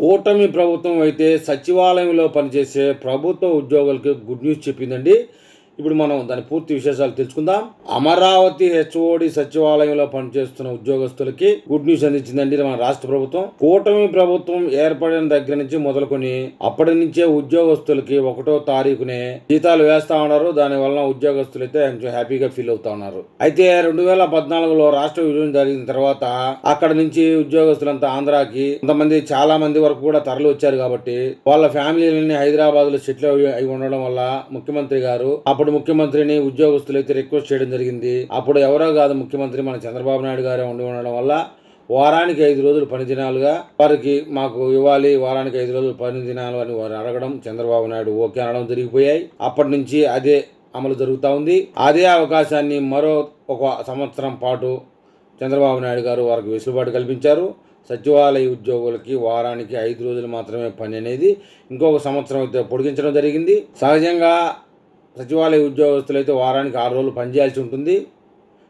కూటమి ప్రభుత్వం అయితే సచివాలయంలో పనిచేసే ప్రభుత్వ ఉద్యోగులకి గుడ్ న్యూస్ చెప్పిందండి. ఇప్పుడు మనం దాని పూర్తి విశేషాలు తెలుసుకుందాం. అమరావతి హెచ్ఓడి సచివాలయంలో పనిచేస్తున్న ఉద్యోగస్తులకి గుడ్ న్యూస్ అందించిందండి మన రాష్ట్ర ప్రభుత్వం. కూటమి ప్రభుత్వం ఏర్పడిన దగ్గర నుంచి మొదలుకొని అప్పటి నుంచే ఉద్యోగస్తులకి 1వ తారీఖునే జీతాలు వేస్తా ఉన్నారు. దాని వలన ఉద్యోగస్తులు అయితే కొంచెం హ్యాపీగా ఫీల్ అవుతా ఉన్నారు. అయితే 2014లో రాష్ట్ర విభజన జరిగిన తర్వాత అక్కడ నుంచి ఉద్యోగస్తులంతా ఆంధ్రాకి కొంతమంది చాలా మంది వరకు కూడా తరలి వచ్చారు కాబట్టి వాళ్ళ ఫ్యామిలీలని హైదరాబాద్ లో సెటిల్ అయి ఉండడం వల్ల ముఖ్యమంత్రి గారు అప్పుడు ముఖ్యమంత్రిని ఉద్యోగస్తులు అయితే రిక్వెస్ట్ చేయడం జరిగింది. అప్పుడు ఎవరో కాదు ముఖ్యమంత్రి మన చంద్రబాబు నాయుడు గారే ఉండి ఉండడం వల్ల వారానికి 5 రోజులు పని దినాలుగా వారికి మాకు ఇవ్వాలి, వారానికి 5 రోజులు పని దినాలు అని వారు అడగడం చంద్రబాబు నాయుడు ఓకే అనడం జరిగిపోయాయి. అప్పటి నుంచి అదే అమలు జరుగుతూ ఉంది. అదే అవకాశాన్ని మరో 1 సంవత్సరం పాటు చంద్రబాబు నాయుడు గారు వారికి వెసులుబాటు కల్పించారు. సచివాలయ ఉద్యోగులకి వారానికి 5 రోజులు మాత్రమే పని అనేది ఇంకొక సంవత్సరం అయితే పొడిగించడం జరిగింది. సహజంగా సచివాలయ ఉద్యోగస్తులు అయితే వారానికి 6 రోజులు పనిచేయాల్సి ఉంటుంది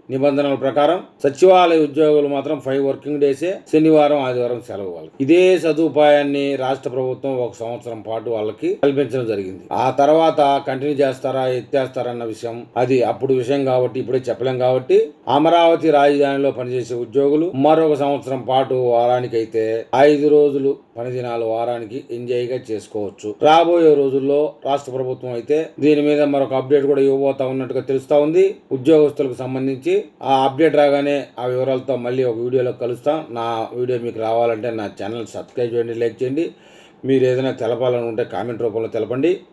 నిబంధనల ప్రకారం. సచివాలయ ఉద్యోగులు మాత్రం 5 వర్కింగ్ డేసే, శనివారం ఆదివారం సెలవు వాళ్ళకి. ఇదే సదుపాయాన్ని రాష్ట్ర ప్రభుత్వం 1 సంవత్సరం పాటు వాళ్ళకి కల్పించడం జరిగింది. ఆ తర్వాత కంటిన్యూ చేస్తారా ఎత్తేస్తారన్న విషయం అది అప్పుడు విషయం కాబట్టి ఇప్పుడే చెప్పలేం కాబట్టి అమరావతి రాజధానిలో పనిచేసే ఉద్యోగులు మరొక సంవత్సరం పాటు వారానికి అయితే 5 రోజులు పని దినాలు వారానికి ఎంజాయ్ గా చేసుకోవచ్చు. రాబోయే రోజుల్లో రాష్ట్ర ప్రభుత్వం అయితే దీని మీద మరొక అప్డేట్ కూడా ఇవ్వబోతా ఉన్నట్టుగా తెలుస్తా ఉంది. ఉద్యోగస్తులకు సంబంధించి ఆ అప్డేట్ రాగానే ఆ వివరాలతో మళ్ళీ ఒక వీడియోలో కలుస్తాం. నా వీడియో మీకు రావాలంటే నా ఛానల్ సబ్స్క్రైబ్ చేయండి, లైక్ చేయండి. మీరు ఏదైనా తెలపాలని ఉంటే కామెంట్ రూపంలో తెలపండి.